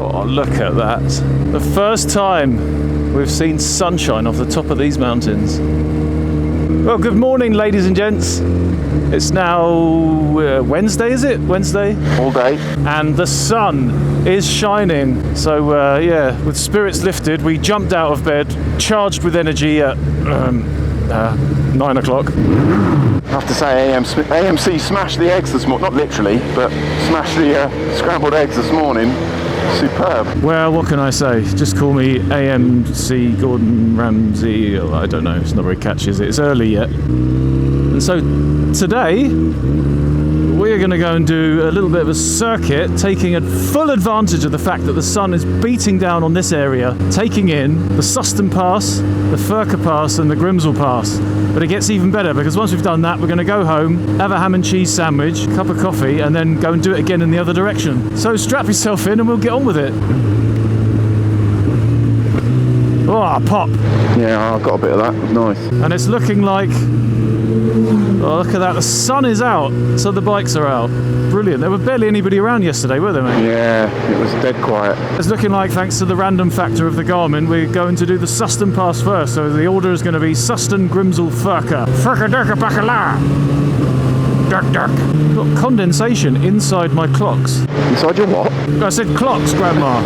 Oh, look at that. The first time we've seen sunshine off the top of these mountains. Well, good morning, ladies and gents. It's now Wednesday, is it? Wednesday? All day. And the sun is shining. So, yeah, with spirits lifted, we jumped out of bed, charged with energy at 9 o'clock. I have to say, AMC smashed the eggs this morning. Not literally, but smashed the scrambled eggs this morning. Superb. Well, what can I say? Just call me AMC Gordon Ramsay. I don't know, it's not very catchy, is it? It's early yet. And so today we're going to go and do a little bit of a circuit, taking full advantage of the fact that the sun is beating down on this area, taking in the Susten Pass, the Furka Pass and the Grimsel Pass. But it gets even better, because once we've done that, we're going to go home, have a ham and cheese sandwich, a cup of coffee, and then go and do it again in the other direction. So strap yourself in and we'll get on with it. Oh, pop. Yeah, I got a bit of that. It was nice. And it's looking like... Oh, look at that. The sun is out, so the bikes are out. Brilliant. There were barely anybody around yesterday, were there, mate? Yeah, it was dead quiet. It's looking like, thanks to the random factor of the Garmin, we're going to do the Susten Pass first. So the order is going to be Susten, Grimsel, Furka. Furka, Durka, Bacala. Duck, duck. Got condensation inside my clocks. Inside your what? I said clocks, Grandma.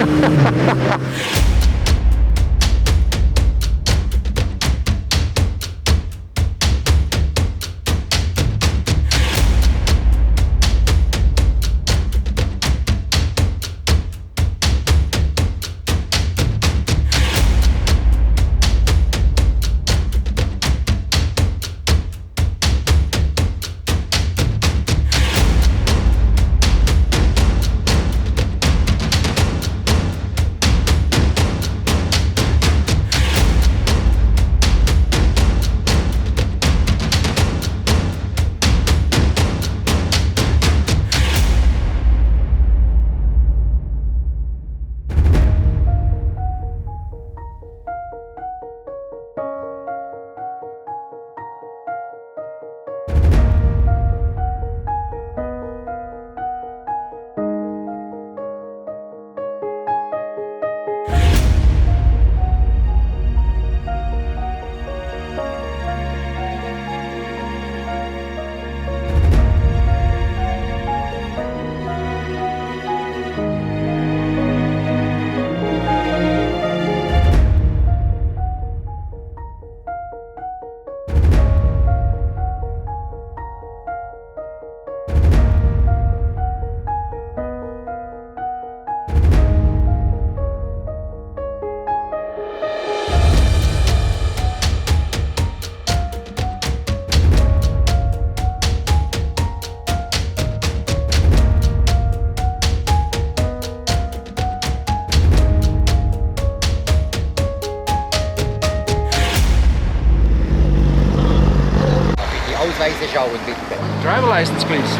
Driver license, please.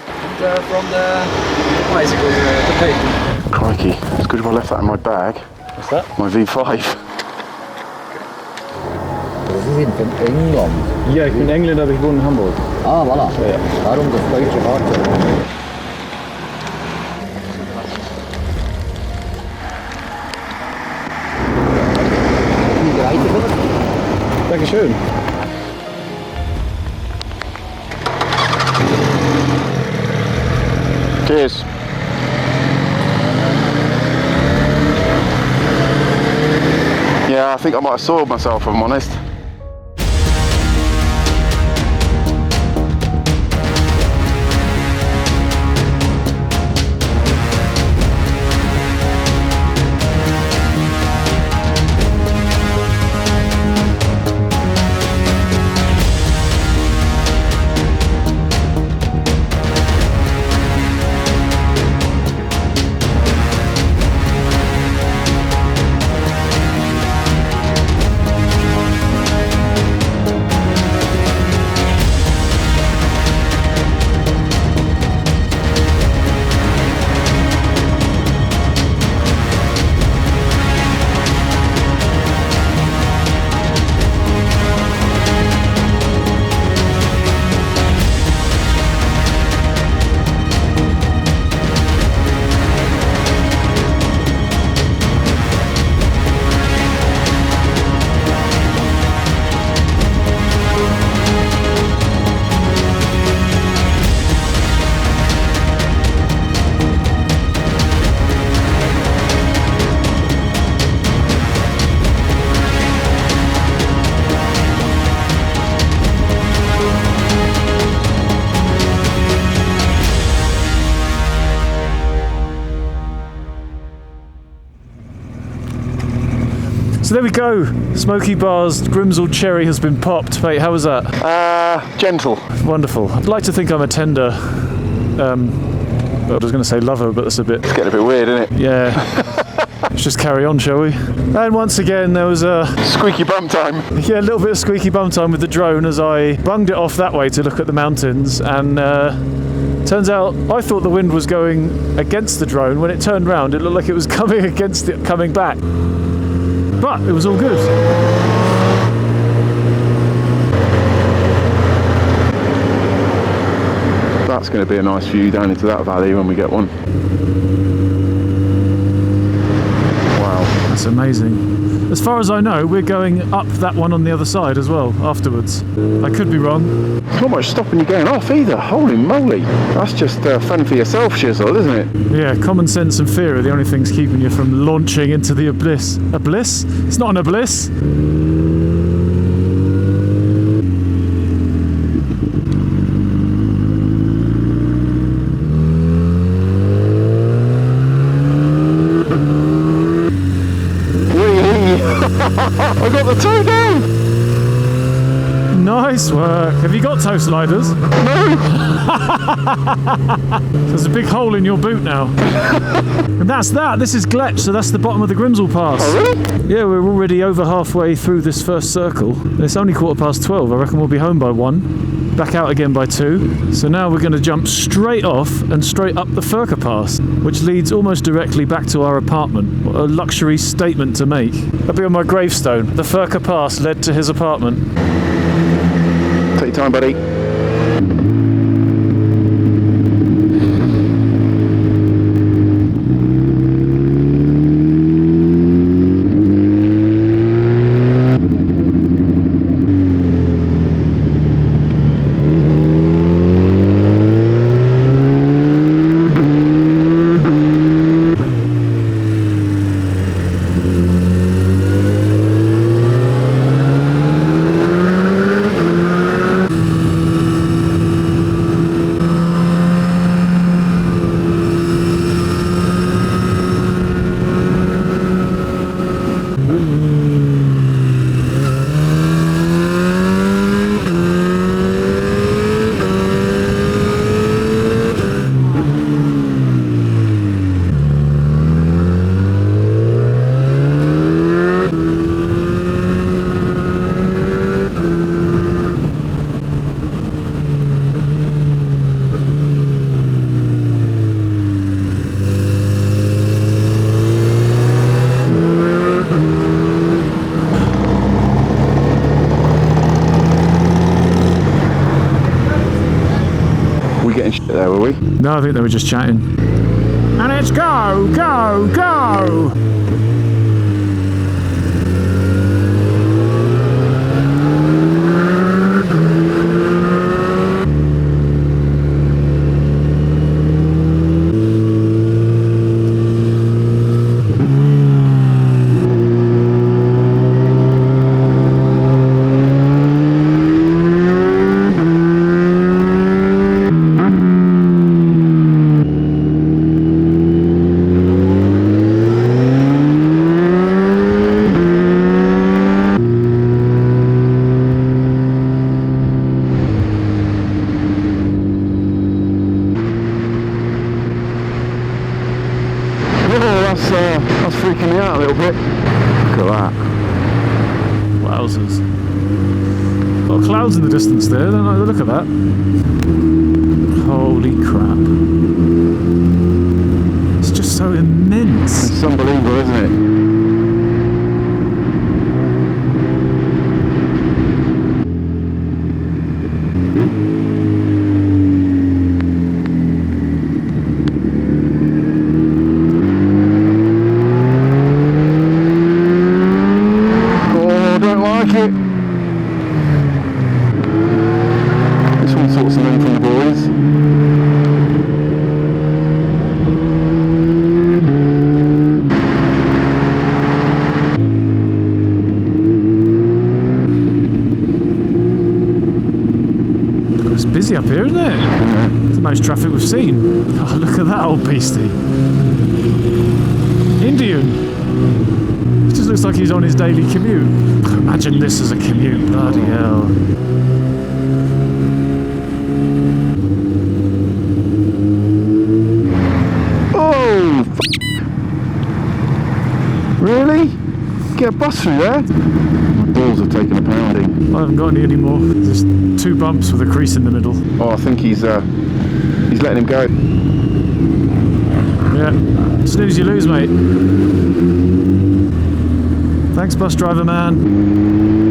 And from the bicycle, the pavement. Crikey, it's good if I left that in my bag. What's that? My V5. Sie sind von England. Ja, ich bin Engländer, aber ich wohne in Hamburg. Ah, voilà. Ja. Darum das deutsche Fahrzeug. Dankeschön. Cheers. Yeah, I think I might have soiled myself, if I'm honest. So there we go. Smoky Bar's Grimsel cherry has been popped. Mate, how was that? Gentle. Wonderful. I'd like to think I'm a tender, I was going to say lover, but that's a bit... It's getting a bit weird, isn't it? Yeah. Let's just carry on, shall we? And once again, there was a... Squeaky bum time. Yeah, a little bit of squeaky bum time with the drone as I bunged it off that way to look at the mountains, and turns out I thought the wind was going against the drone. When it turned round, it looked like it was coming against it, coming back. But it was all good. That's going to be a nice view down into that valley when we get one. Wow. That's amazing. As far as I know, we're going up that one on the other side as well, afterwards. I could be wrong. There's not much stopping you going off either. Holy moly. That's just fun for yourself, Shizzle, isn't it? Yeah, common sense and fear are the only things keeping you from launching into the abyss. Abyss? It's not an abyss. I got the toe down! Nice work. Have you got toe sliders? No! There's a big hole in your boot now. And that's that. This is Gletsch, so that's the bottom of the Grimsel Pass. Oh, really? Yeah, we're already over halfway through this first circle. It's only 12:15. I reckon we'll be home by 1. Back out again by 2. So now we're going to jump straight off and straight up the Furka Pass, which leads almost directly back to our apartment. What a luxury statement to make. That'll be on my gravestone. The Furka Pass led to his apartment. Take your time, buddy. There were we? No, I think they were just chatting. And it's go, go, go! That's freaking me out a little bit. Look at that. Wowzers. Got clouds in the distance there, don't I? Look at that. Holy crap. It's just so immense. It's unbelievable, isn't it? This one sorts them in from the boys. It's busy up here, isn't it? Yeah. It's the most traffic we've seen. Oh, look at that old beastie. Indian. It's just looks like he's on his daily commute. Imagine this as a commute, bloody hell. Oh! Really? Get a bus through there? My balls have taken a pounding. I haven't got any anymore. There's 2 bumps with a crease in the middle. Oh, I think he's letting him go. Yeah, snooze you lose, mate. Thanks, bus driver man.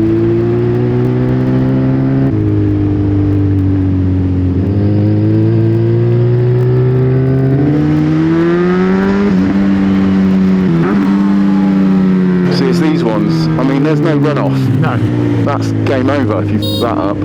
I mean, there's no runoff. No. That's game over if you f that up.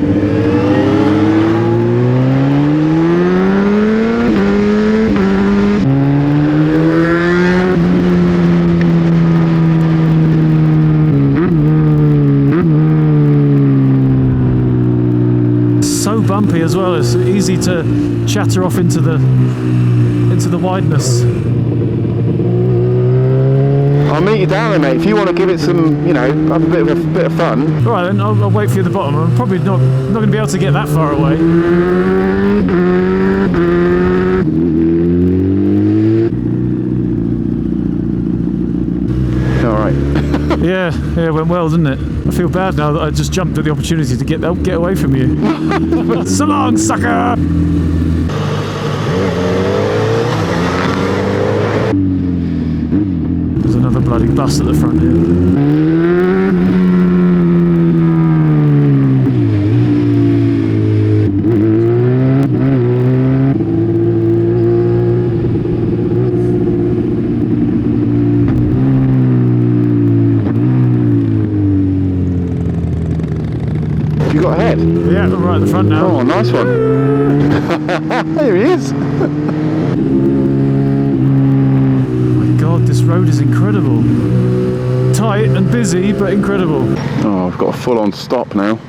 So bumpy as well. It's easy to chatter off into the wideness. I'll meet you down there, mate. If you want to give it some, you know, have a bit of fun. All right, then I'll wait for you at the bottom. I'm probably not going to be able to get that far away. All right. Yeah, it went well, didn't it? I feel bad now that I just jumped at the opportunity to get away from you. So long, sucker! There's another bloody bus at the front here. You got ahead? Yeah, right at the front now. Oh, nice one. There he is. God, this road is incredible. Tight and busy, but incredible. Oh, I've got a full-on stop now.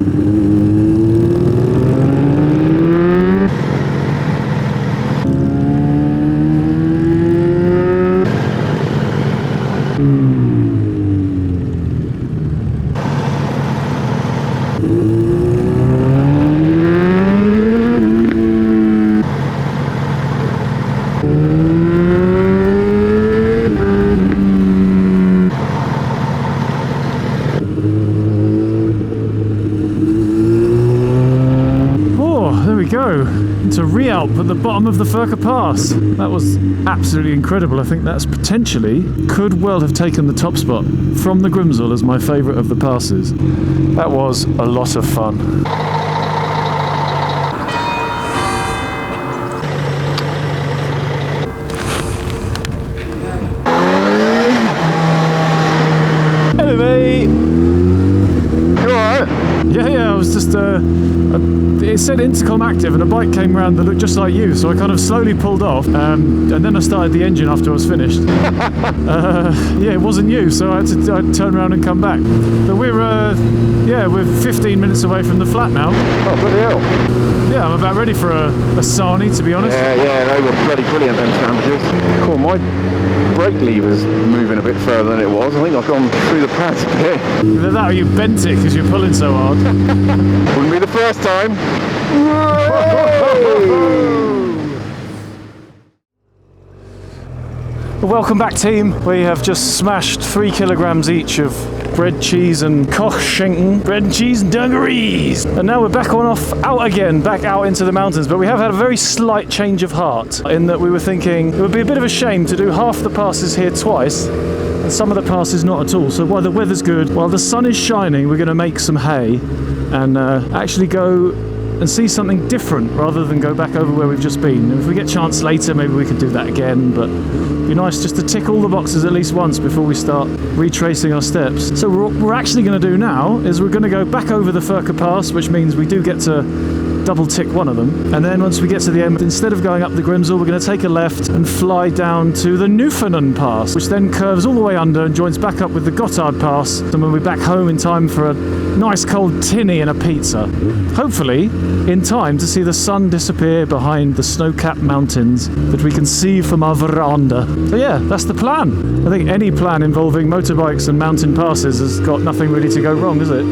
Into Re-Alp at the bottom of the Furka Pass. That was absolutely incredible. I think that's potentially could well have taken the top spot from the Grimsel as my favourite of the passes. That was a lot of fun. Hello, mate. You alright? Yeah, I was just, it said intercom active and a bike came around that looked just like you, so I kind of slowly pulled off, and then I started the engine after I was finished. Yeah, it wasn't you, so I had to turn around and come back. But we're 15 minutes away from the flat now. Oh, bloody hell. Yeah, I'm about ready for a sarnie, to be honest. Yeah, they were bloody brilliant, them sandwiches. Cool, my brake lever's moving a bit further than it was. I think I've gone through the pads a bit. Either that or you bent it because you're pulling so hard. Wouldn't be the first time. Welcome back, team. We have just smashed 3 kilograms each of bread, cheese and Göschenen. Bread and cheese and dungarees. And now we're back out into the mountains. But we have had a very slight change of heart in that we were thinking it would be a bit of a shame to do half the passes here twice and some of the passes not at all. So while the weather's good, while the sun is shining, we're going to make some hay and actually go and see something different rather than go back over where we've just been. And if we get a chance later, maybe we can do that again, but it'd be nice just to tick all the boxes at least once before we start retracing our steps. So what we're actually going to do now is we're going to go back over the Furka Pass, which means we do get to double tick one of them. And then once we get to the end, instead of going up the Grimsel, we're going to take a left and fly down to the Nufenen Pass, which then curves all the way under and joins back up with the Gotthard Pass. And we'll be back home in time for a nice cold tinny and a pizza. Hopefully in time to see the sun disappear behind the snow-capped mountains that we can see from our veranda. So yeah, that's the plan. I think any plan involving motorbikes and mountain passes has got nothing really to go wrong, is it?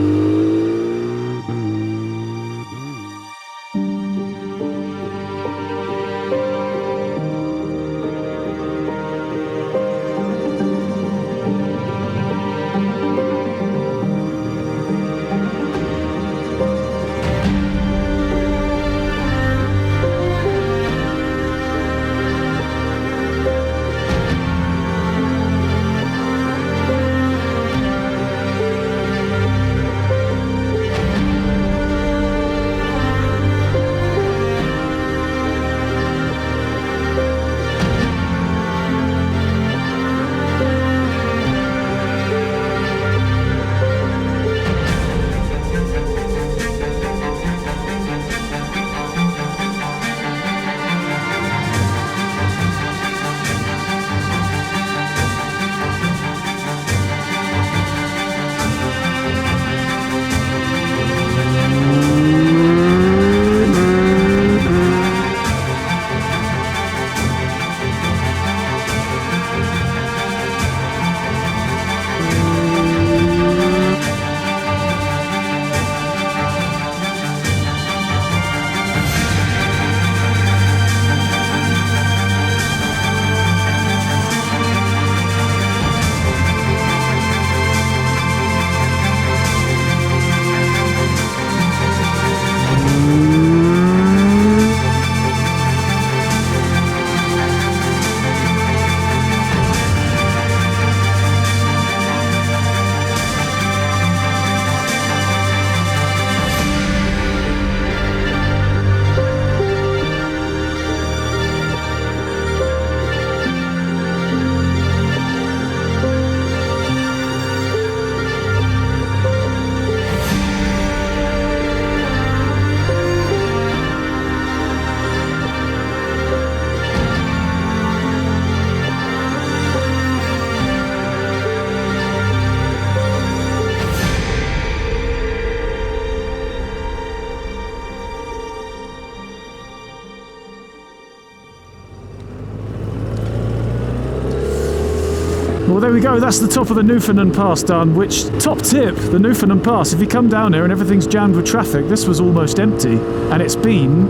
Well, there we go. That's the top of the Nufenen Pass done, which, top tip, the Nufenen Pass, if you come down here and everything's jammed with traffic, this was almost empty, and it's been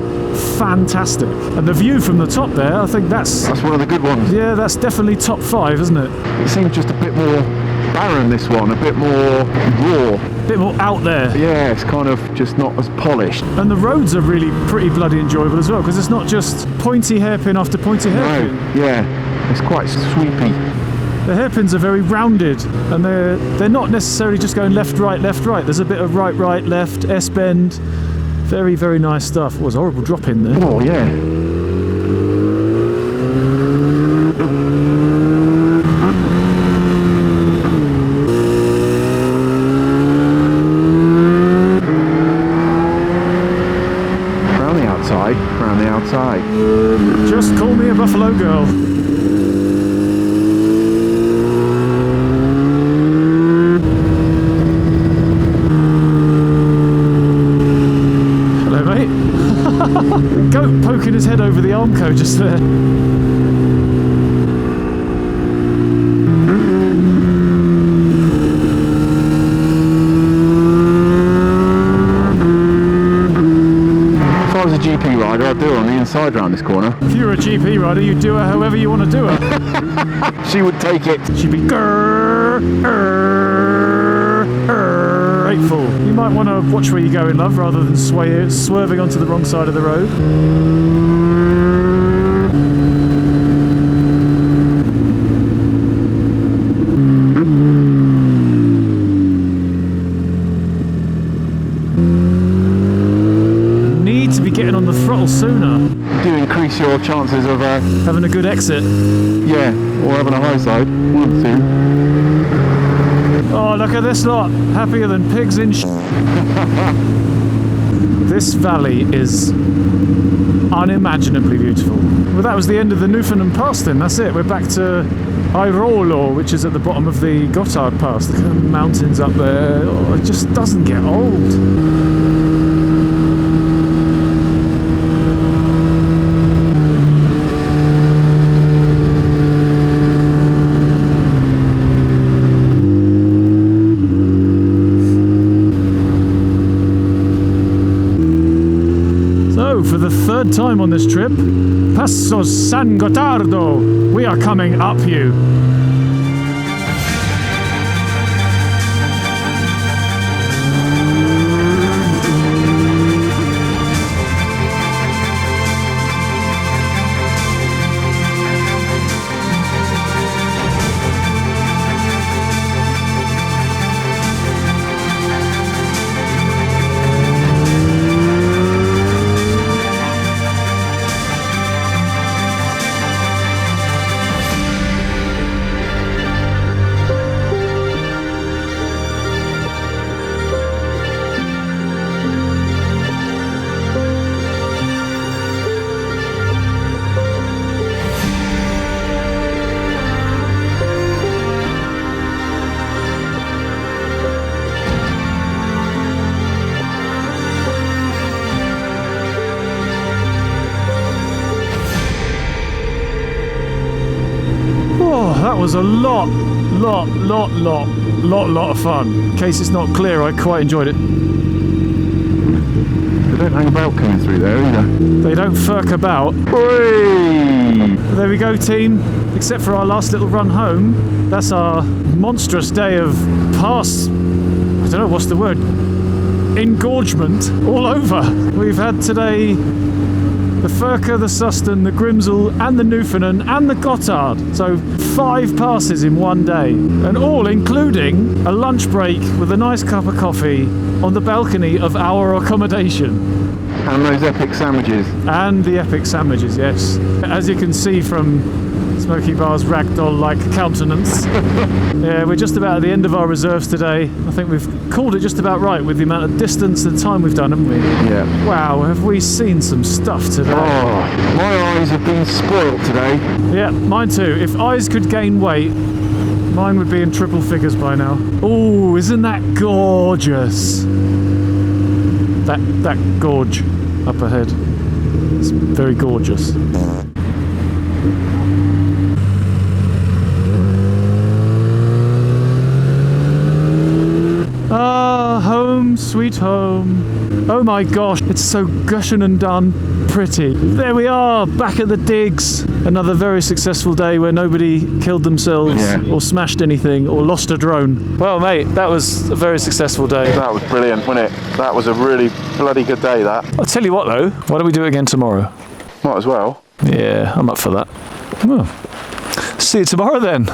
fantastic. And the view from the top there, I think that's one of the good ones. Yeah, that's definitely top 5, isn't it? It seems just a bit more barren, this one, a bit more raw. A bit more out there. Yeah, it's kind of just not as polished. And the roads are really pretty bloody enjoyable as well, because it's not just pointy hairpin after pointy hairpin. No, yeah, it's quite sweepy. The hairpins are very rounded, and they're not necessarily just going left, right, left, right. There's a bit of right, right, left, S-bend. Very, very nice stuff. Oh, there's a horrible drop in there. Oh, yeah. Round the outside, round the outside. Just call me a Buffalo girl. Goat poking his head over the Armco just there. If I was a GP rider, I'd do her on the inside round this corner. If you were a GP rider, you'd do her however you want to do her. She would take it. She'd be grateful. You might want to watch where you're going, love, rather than swerving onto the wrong side of the road. Need to be getting on the throttle sooner. Do increase your chances of having a good exit. Yeah, or having a high side. 1, 2. Oh, look at this lot. Happier than pigs in This valley is unimaginably beautiful. Well, that was the end of the Nufenen Pass then, that's it. We're back to Airolo, which is at the bottom of the Gotthard Pass. Look at the mountains up there. Oh, it just doesn't get old. For the third time on this trip, Passo San Gottardo, we are coming up you. That was a lot of fun. In case it's not clear, I quite enjoyed it. They don't hang about coming through there either. They don't furk about. Whee! There we go, team. Except for our last little run home. That's our monstrous day of pass. I don't know, what's the word? Engorgement all over. We've had today the Furka, the Susten, the Grimsel and the Nufenen and the Gotthard. So 5 passes in one day. And all including a lunch break with a nice cup of coffee on the balcony of our accommodation. And those epic sandwiches. And the epic sandwiches, yes. As you can see from Smoky Bar's ragdoll-like countenance. Yeah, we're just about at the end of our reserves today. I think we've called it just about right with the amount of distance and time we've done, haven't we? Yeah. Wow, have we seen some stuff today? Oh, my eyes have been spoilt today. Yeah, mine too. If eyes could gain weight, mine would be in triple figures by now. Oh, isn't that gorgeous? That gorge up ahead. It's very gorgeous. Ah, home, sweet home. Oh my gosh, it's so Göschenen done pretty. There we are, back at the digs. Another very successful day where nobody killed themselves or smashed anything or lost a drone. Well, mate, that was a very successful day. That was brilliant, wasn't it? That was a really bloody good day, that. I'll tell you what though, why don't we do it again tomorrow? Might as well. Yeah, I'm up for that. Well, see you tomorrow then.